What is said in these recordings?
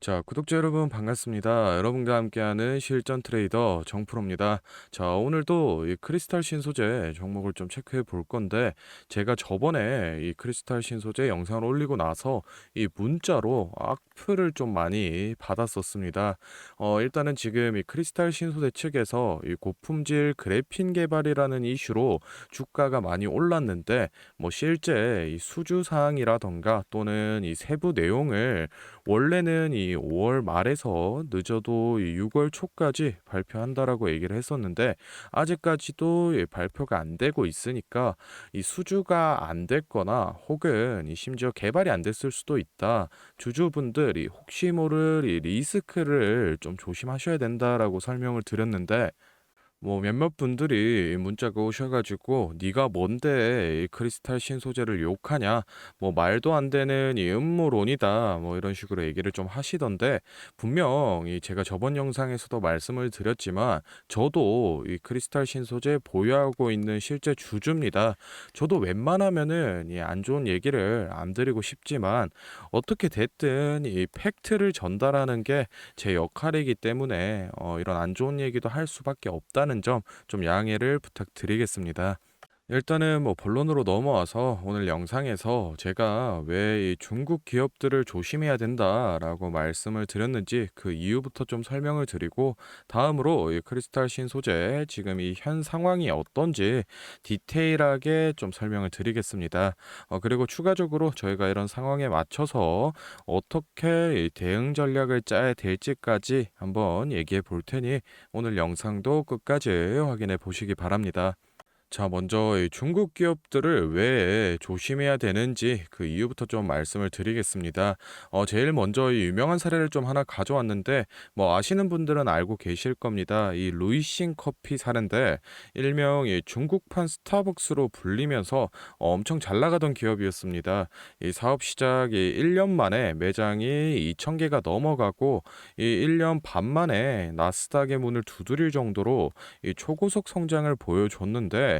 자, 구독자 여러분 반갑습니다. 여러분과 함께하는 실전 트레이더 정프로입니다. 자, 오늘도 이 크리스탈 신소재 종목을 좀 체크해 볼 건데, 제가 저번에 이 크리스탈 신소재 영상을 올리고 나서 이 문자로 악플을 좀 많이 받았었습니다. 일단은 지금 이 크리스탈 신소재 측에서 이 고품질 그래핀 개발이라는 이슈로 주가가 많이 올랐는데, 뭐 실제 이 수주 사항이라던가 또는 이 세부 내용을 원래는 이 5월 말에서 늦어도 이 6월 초까지 발표한다라고 얘기를 했었는데, 아직까지도 이 발표가 안 되고 있으니까 이 수주가 안 됐거나 혹은 이 심지어 개발이 안 됐을 수도 있다. 주주분들이 혹시 모를 이 리스크를 좀 조심하셔야 된다라고 설명을 드렸는데, 뭐 몇몇 분들이 문자가 오셔가지고 네가 뭔데 이 크리스탈 신소재를 욕하냐, 뭐 말도 안 되는 이 음모론이다, 뭐 이런 식으로 얘기를 좀 하시던데, 분명 제가 저번 영상에서도 말씀을 드렸지만 저도 이 크리스탈 신소재 보유하고 있는 실제 주주입니다. 저도 웬만하면은 이 안 좋은 얘기를 안 드리고 싶지만 어떻게 됐든 이 팩트를 전달하는 게 제 역할이기 때문에 이런 안 좋은 얘기도 할 수밖에 없다는 점 좀 양해를 부탁드리겠습니다. 일단은 뭐 본론으로 넘어와서 오늘 영상에서 제가 왜 이 중국 기업들을 조심해야 된다라고 말씀을 드렸는지 그 이유부터 좀 설명을 드리고, 다음으로 이 크리스탈 신소재 지금 이 현 상황이 어떤지 디테일하게 좀 설명을 드리겠습니다. 그리고 추가적으로 저희가 이런 상황에 맞춰서 어떻게 이 대응 전략을 짜야 될지까지 한번 얘기해 볼 테니 오늘 영상도 끝까지 확인해 보시기 바랍니다. 자, 먼저 이 중국 기업들을 왜 조심해야 되는지 그 이유부터 좀 말씀을 드리겠습니다. 제일 먼저 이 유명한 사례를 좀 하나 가져왔는데, 뭐 아시는 분들은 알고 계실 겁니다. 이 루이싱 커피 사례인데, 일명 이 중국판 스타벅스로 불리면서 엄청 잘 나가던 기업이었습니다. 이 사업 시작이 1년 만에 매장이 2,000개가 넘어가고, 이 1년 반 만에 나스닥의 문을 두드릴 정도로 이 초고속 성장을 보여줬는데,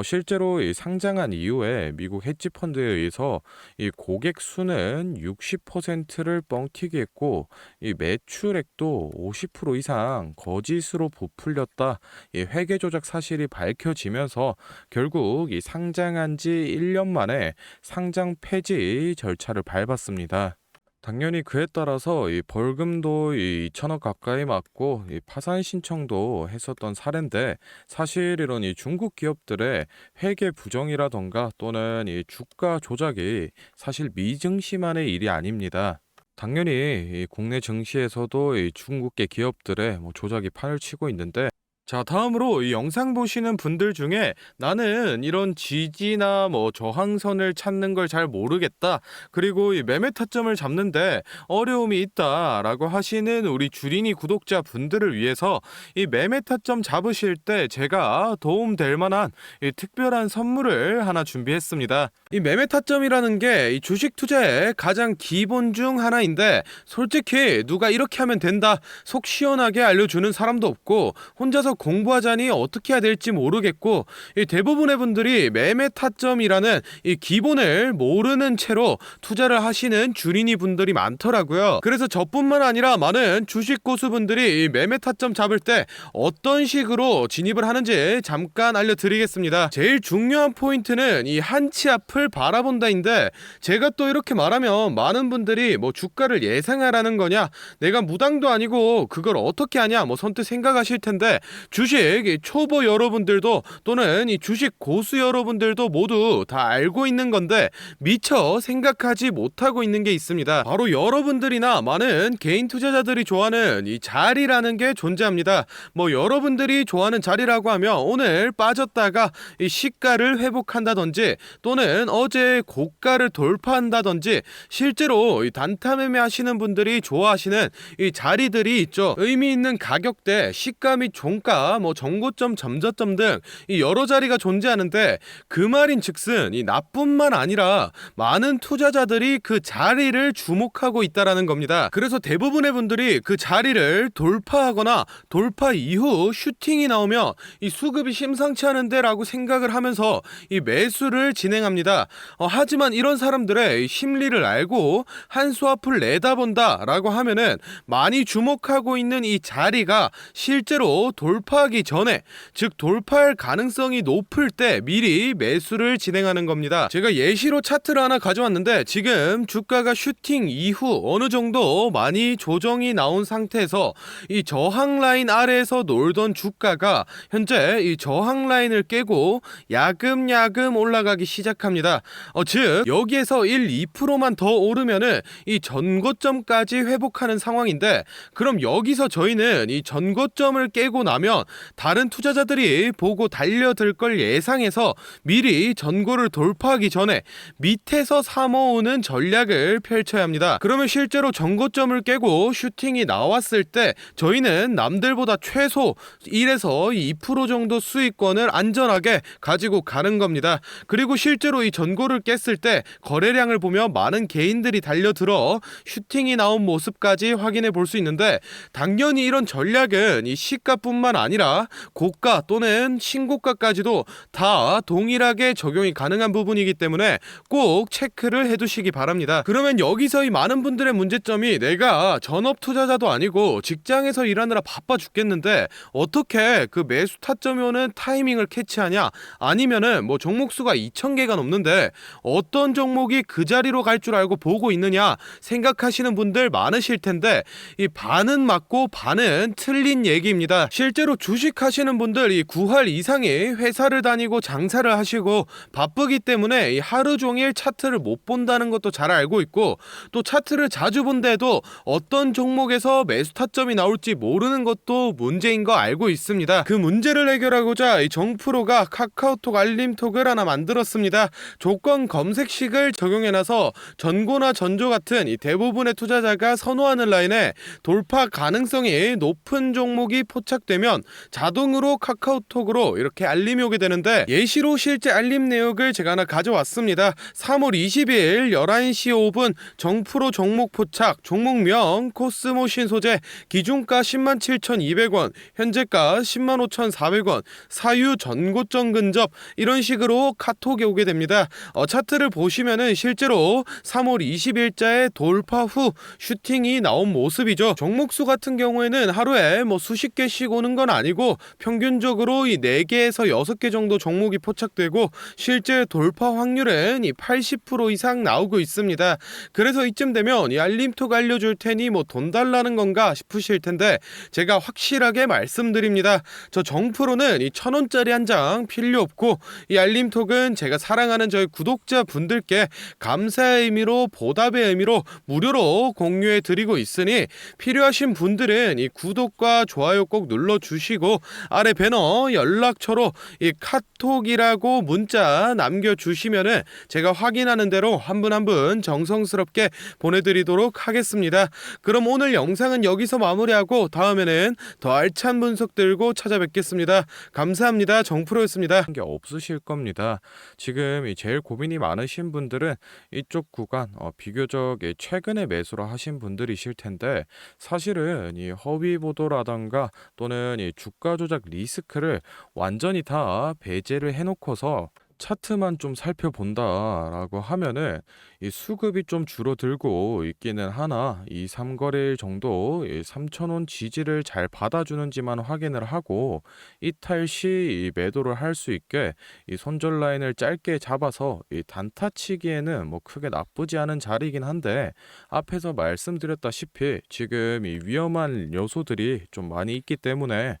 실제로 이 상장한 이후에 미국 헤지 펀드에 의해서 이 고객 수는 60%를 뻥튀기 했고, 이 매출액도 50% 이상 거짓으로 부풀렸다, 이 회계 조작 사실이 밝혀지면서 결국 이 상장한 지 1년 만에 상장 폐지 절차를 밟았습니다. 당연히 그에 따라서 이 벌금도 이 2천억 가까이 맞고 이 파산 신청도 했었던 사례인데, 사실 이런 이 중국 기업들의 회계 부정이라던가 또는 이 주가 조작이 사실 미증시만의 일이 아닙니다. 당연히 이 국내 증시에서도 이 중국계 기업들의 뭐 조작이 판을 치고 있는데, 자, 다음으로 이 영상 보시는 분들 중에 나는 이런 지지나 뭐 저항선을 찾는 걸 잘 모르겠다, 그리고 이 매매 타점을 잡는데 어려움이 있다라고 하시는 우리 주린이 구독자 분들을 위해서 이 매매 타점 잡으실 때 제가 도움될 만한 이 특별한 선물을 하나 준비했습니다. 이 매매 타점이라는 게 이 주식 투자의 가장 기본 중 하나인데, 솔직히 누가 이렇게 하면 된다 속 시원하게 알려주는 사람도 없고, 혼자서 공부하자니 어떻게 해야 될지 모르겠고, 이 대부분의 분들이 매매 타점이라는 이 기본을 모르는 채로 투자를 하시는 주린이 분들이 많더라고요. 그래서 저뿐만 아니라 많은 주식 고수분들이 이 매매 타점 잡을 때 어떤 식으로 진입을 하는지 잠깐 알려드리겠습니다. 제일 중요한 포인트는 이 한치 앞을 바라본다인데, 제가 또 이렇게 말하면 많은 분들이 뭐 주가를 예상하라는 거냐, 내가 무당도 아니고 그걸 어떻게 하냐 뭐 선뜻 생각하실 텐데, 주식 초보 여러분들도 또는 이 주식 고수 여러분들도 모두 다 알고 있는 건데 미처 생각하지 못하고 있는 게 있습니다. 바로 여러분들이나 많은 개인 투자자들이 좋아하는 이 자리라는 게 존재합니다. 뭐 여러분들이 좋아하는 자리라고 하면 오늘 빠졌다가 이 시가를 회복한다든지, 또는 어제 고가를 돌파한다든지, 실제로 이 단타 매매 하시는 분들이 좋아하시는 이 자리들이 있죠. 의미 있는 가격대, 시가 및 종가 고가, 정고점, 점저점 등 이 여러 자리가 존재하는데, 그 말인즉슨 이 나뿐만 아니라 많은 투자자들이 그 자리를 주목하고 있다라는 겁니다. 그래서 대부분의 분들이 그 자리를 돌파하거나 돌파 이후 슈팅이 나오면 이 수급이 심상치 않은데 라고 생각을 하면서 이 매수를 진행합니다. 하지만 이런 사람들의 심리를 알고 한 수 앞을 내다본다 라고 하면은, 많이 주목하고 있는 이 자리가 실제로 돌파하기 전에, 즉 돌파할 가능성이 높을 때 미리 매수를 진행하는 겁니다. 제가 예시로 차트를 하나 가져왔는데, 지금 주가가 슈팅 이후 어느 정도 많이 조정이 나온 상태에서 이 저항 라인 아래에서 놀던 주가가 현재 이 저항 라인을 깨고 야금야금 올라가기 시작합니다. 즉 여기에서 1, 2%만 더 오르면은 이 전고점까지 회복하는 상황인데, 그럼 여기서 저희는 이 전고점을 깨고 나면 다른 투자자들이 보고 달려들 걸 예상해서 미리 전고를 돌파하기 전에 밑에서 사모으는 전략을 펼쳐야 합니다. 그러면 실제로 전고점을 깨고 슈팅이 나왔을 때 저희는 남들보다 최소 1에서 2% 정도 수익권을 안전하게 가지고 가는 겁니다. 그리고 실제로 이 전고를 깼을 때 거래량을 보면 많은 개인들이 달려들어 슈팅이 나온 모습까지 확인해 볼 수 있는데, 당연히 이런 전략은 이 시가뿐만 아니라 고가 또는 신고가까지도 다 동일하게 적용이 가능한 부분이기 때문에 꼭 체크를 해두시기 바랍니다. 그러면 여기서 이 많은 분들의 문제점이, 내가 전업 투자자도 아니고 직장에서 일하느라 바빠 죽겠는데 어떻게 그 매수 타점이 오는 타이밍을 캐치하냐, 아니면은 종목수가 2,000개가 넘는데 어떤 종목이 그 자리로 갈 줄 알고 보고 있느냐 생각하시는 분들 많으실 텐데, 이 반은 맞고 반은 틀린 얘기입니다. 실제로 주식하시는 분들 이 9할 이상이 회사를 다니고 장사를 하시고 바쁘기 때문에 이 하루 종일 차트를 못 본다는 것도 잘 알고 있고, 또 차트를 자주 본데도 어떤 종목에서 매수 타점이 나올지 모르는 것도 문제인 거 알고 있습니다. 그 문제를 해결하고자 이 정프로가 카카오톡 알림톡을 하나 만들었습니다. 조건 검색식을 적용해놔서 전고나 전조 같은 이 대부분의 투자자가 선호하는 라인에 돌파 가능성이 높은 종목이 포착되면 자동으로 카카오톡으로 이렇게 알림이 오게 되는데, 예시로 실제 알림 내역을 제가 하나 가져왔습니다. 3월 20일 11시 5분 정프로 종목 포착, 종목명 코스모 신소재, 기준가 107,200원, 현재가 105,400원, 사유 전고점 근접, 이런 식으로 카톡이 오게 됩니다. 차트를 보시면은 실제로 3월 20일자에 돌파 후 슈팅이 나온 모습이죠. 종목수 같은 경우에는 하루에 수십 개씩 오는 건 아니고 평균적으로 이 4개에서 6개 정도 종목이 포착되고, 실제 돌파 확률은 이 80% 이상 나오고 있습니다. 그래서 이쯤 되면 이 알림톡 알려줄 테니 돈 달라는 건가 싶으실 텐데, 제가 확실하게 말씀드립니다. 저 정프로는 이 1,000원짜리 한 장 필요 없고, 이 알림톡은 제가 사랑하는 저희 구독자 분들께 감사의 의미로, 보답의 의미로 무료로 공유해 드리고 있으니, 필요하신 분들은 이 구독과 좋아요 꼭 눌러주시고 아래 배너 연락처로 이 카톡이라고 문자 남겨주시면은 제가 확인하는 대로 한 분 한 분 정성스럽게 보내드리도록 하겠습니다. 그럼 오늘 영상은 여기서 마무리하고 다음에는 더 알찬 분석 들고 찾아뵙겠습니다. 감사합니다. 정프로였습니다. 게 없으실 겁니다. 지금 이 제일 고민이 많으신 분들은 이쪽 구간 비교적 최근에 매수를 하신 분들이실 텐데, 사실은 이 허위 보도라던가 또는 이 주가 조작 리스크를 완전히 다 배제를 해놓고서 차트만 좀 살펴본다라고 하면은 이 수급이 좀 줄어들고 있기는 하나, 이 3거래일 정도 3,000원 지지를 잘 받아주는지만 확인을 하고 이탈 시 이 매도를 할 수 있게 이 손절 라인을 짧게 잡아서 이 단타 치기에는 크게 나쁘지 않은 자리이긴 한데, 앞에서 말씀드렸다시피 지금 이 위험한 요소들이 좀 많이 있기 때문에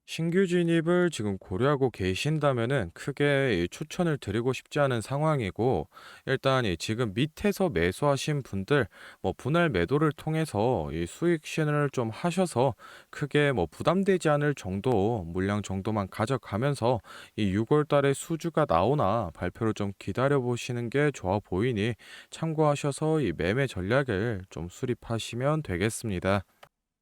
신규 진입을 지금 고려하고 계신다면은 크게 추천을 드리고 싶지 않은 상황이고, 일단 지금 밑에서 매수하신 분들 분할 매도를 통해서 이 수익 실현을 좀 하셔서 크게 부담되지 않을 정도 물량 정도만 가져가면서 이 6월 달에 수주가 나오나 발표를 좀 기다려 보시는 게 좋아 보이니 참고하셔서 이 매매 전략을 좀 수립하시면 되겠습니다.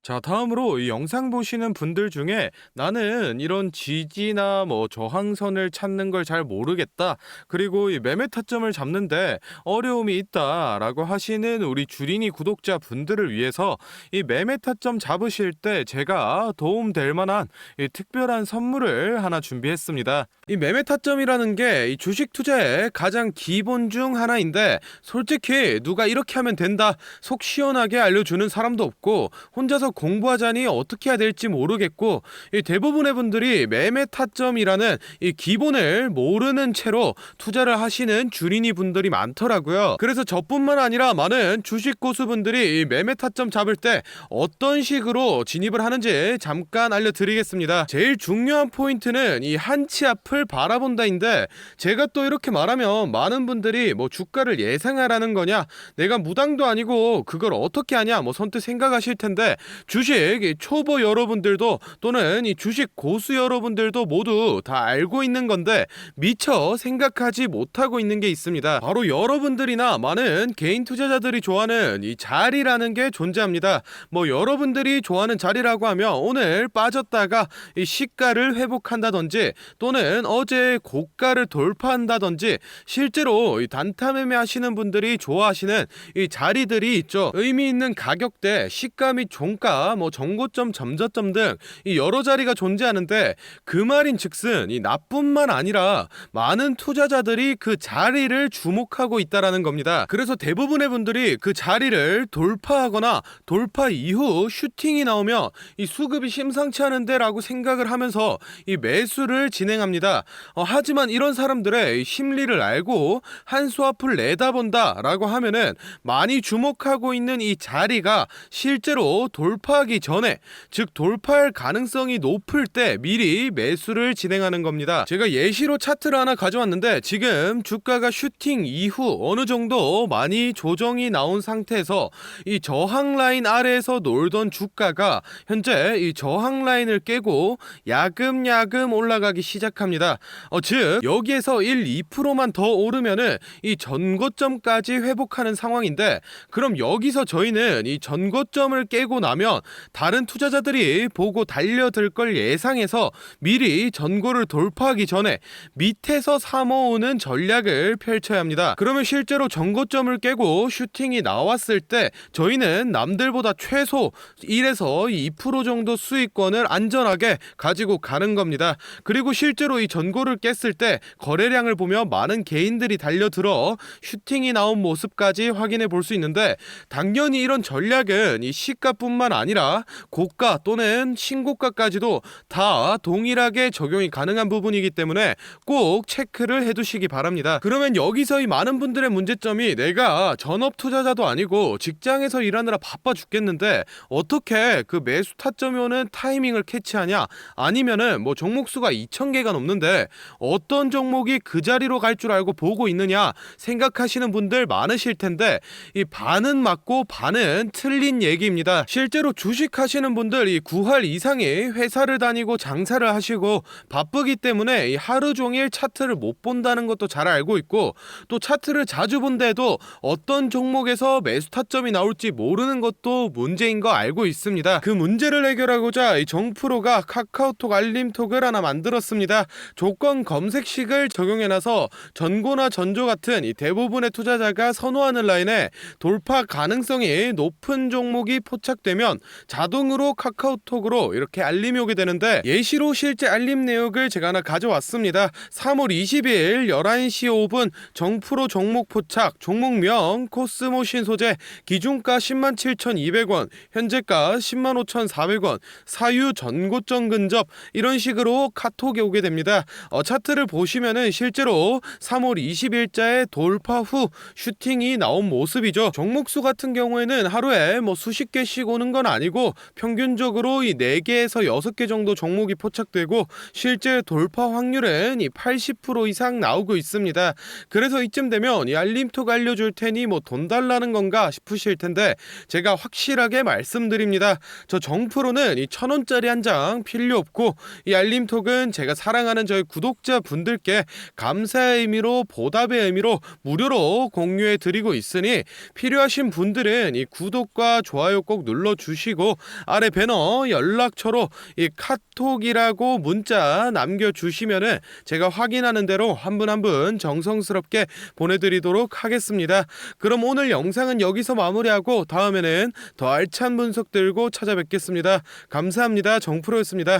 자, 다음으로 이 영상 보시는 분들 중에 나는 이런 지지나 저항선을 찾는 걸 잘 모르겠다. 그리고 이 매매 타점을 잡는데 어려움이 있다라고 하시는 우리 주린이 구독자 분들을 위해서 이 매매 타점 잡으실 때 제가 도움될 만한 이 특별한 선물을 하나 준비했습니다. 이 매매 타점이라는 게 이 주식 투자의 가장 기본 중 하나인데, 솔직히 누가 이렇게 하면 된다 속 시원하게 알려주는 사람도 없고, 혼자서 공부하자니 어떻게 해야 될지 모르겠고, 이 대부분의 분들이 매매 타점이라는 이 기본을 모르는 채로 투자를 하시는 주린이 분들이 많더라고요. 그래서 저뿐만 아니라 많은 주식 고수분들이 이 매매 타점 잡을 때 어떤 식으로 진입을 하는지 잠깐 알려드리겠습니다. 제일 중요한 포인트는 이 한치 앞을 바라본다인데, 제가 또 이렇게 말하면 많은 분들이 주가를 예상하라는 거냐, 내가 무당도 아니고 그걸 어떻게 하냐 선뜻 생각하실 텐데, 주식 초보 여러분들도 또는 이 주식 고수 여러분들도 모두 다 알고 있는 건데 미처 생각하지 못하고 있는 게 있습니다. 바로 여러분들이나 많은 개인 투자자들이 좋아하는 이 자리라는 게 존재합니다. 여러분들이 좋아하는 자리라고 하면 오늘 빠졌다가 이 시가를 회복한다든지, 또는 어제 고가를 돌파한다든지, 실제로 이 단타 매매 하시는 분들이 좋아하시는 이 자리들이 있죠. 의미 있는 가격대, 시가 및 종가, 정고점, 점저점 등 이 여러 자리가 존재하는데, 그 말인즉슨 이 나뿐만 아니라 많은 투자자들이 그 자리를 주목하고 있다라는 겁니다. 그래서 대부분의 분들이 그 자리를 돌파하거나 돌파 이후 슈팅이 나오면 이 수급이 심상치 않은데 라고 생각을 하면서 이 매수를 진행합니다. 하지만 이런 사람들의 심리를 알고 한 수 앞을 내다본다 라고 하면은, 많이 주목하고 있는 이 자리가 실제로 돌파하기 전에, 즉 돌파할 가능성이 높을 때 미리 매수를 진행하는 겁니다. 제가 예시로 차트를 하나 가져왔는데, 지금 주가가 슈팅 이후 어느 정도 많이 조정이 나온 상태에서 이 저항 라인 아래에서 놀던 주가가 현재 이 저항 라인을 깨고 야금야금 올라가기 시작합니다. 즉 여기에서 1, 2%만 더 오르면은 이 전고점까지 회복하는 상황인데, 그럼 여기서 저희는 이 전고점을 깨고 나면 다른 투자자들이 보고 달려들 걸 예상해서 미리 전고를 돌파하기 전에 밑에서 사모으는 전략을 펼쳐야 합니다. 그러면 실제로 전고점을 깨고 슈팅이 나왔을 때 저희는 남들보다 최소 1에서 2% 정도 수익권을 안전하게 가지고 가는 겁니다. 그리고 실제로 이 전고를 깼을 때 거래량을 보면 많은 개인들이 달려들어 슈팅이 나온 모습까지 확인해 볼 수 있는데, 당연히 이런 전략은 이 시가뿐만 아니라 고가 또는 신고가까지도 다 동일하게 적용이 가능한 부분이기 때문에 꼭 체크를 해두시기 바랍니다. 그러면 여기서 이 많은 분들의 문제점이, 내가 전업 투자자도 아니고 직장에서 일하느라 바빠 죽겠는데 어떻게 그 매수 타점이 오는 타이밍을 캐치하냐, 아니면은 종목수가 2,000개가 넘는데 어떤 종목이 그 자리로 갈 줄 알고 보고 있느냐 생각하시는 분들 많으실 텐데, 이 반은 맞고 반은 틀린 얘기입니다. 실제로 주식 하시는 분들 이 9할 이상이 회사를 다니고 장사를 하시고 바쁘기 때문에 이 하루 종일 차트를 못 본다는 것도 잘 알고 있고, 또 차트를 자주 본데도 어떤 종목에서 매수 타점이 나올지 모르는 것도 문제인 거 알고 있습니다. 그 문제를 해결하고자 이 정프로가 카카오톡 알림톡을 하나 만들었습니다. 조건 검색식을 적용해놔서 전고나 전조 같은 이 대부분의 투자자가 선호하는 라인에 돌파 가능성이 높은 종목이 포착되면 자동으로 카카오톡으로 이렇게 알림이 오게 되는데, 예시로 실제 알림 내역을 제가 하나 가져왔습니다. 3월 20일 11시 5분 정프로 종목 포착, 종목명 코스모 신소재, 기준가 107,200원, 현재가 105,400원, 사유 전고점 근접, 이런 식으로 카톡이 오게 됩니다. 차트를 보시면은 실제로 3월 20일자에 돌파 후 슈팅이 나온 모습이죠. 종목수 같은 경우에는 하루에 수십 개씩 오는 건 아니고 평균적으로 이 4개에서 6개 정도 종목이 포착되고, 실제 돌파 확률은 이 80% 이상 나오고 있습니다. 그래서 이쯤 되면 이 알림톡 알려줄 테니 돈 달라는 건가 싶으실 텐데, 제가 확실하게 말씀드립니다. 저 정프로는 이 1,000원짜리 한 장 필요 없고, 이 알림톡은 제가 사랑하는 저희 구독자 분들께 감사의 의미로, 보답의 의미로 무료로 공유해 드리고 있으니, 필요하신 분들은 이 구독과 좋아요 꼭 눌러주시고 주시고 아래 배너 연락처로 이 카톡이라고 문자 남겨주시면은 제가 확인하는 대로 한 분 한 분 정성스럽게 보내드리도록 하겠습니다. 그럼 오늘 영상은 여기서 마무리하고 다음에는 더 알찬 분석 들고 찾아뵙겠습니다. 감사합니다. 정프로였습니다.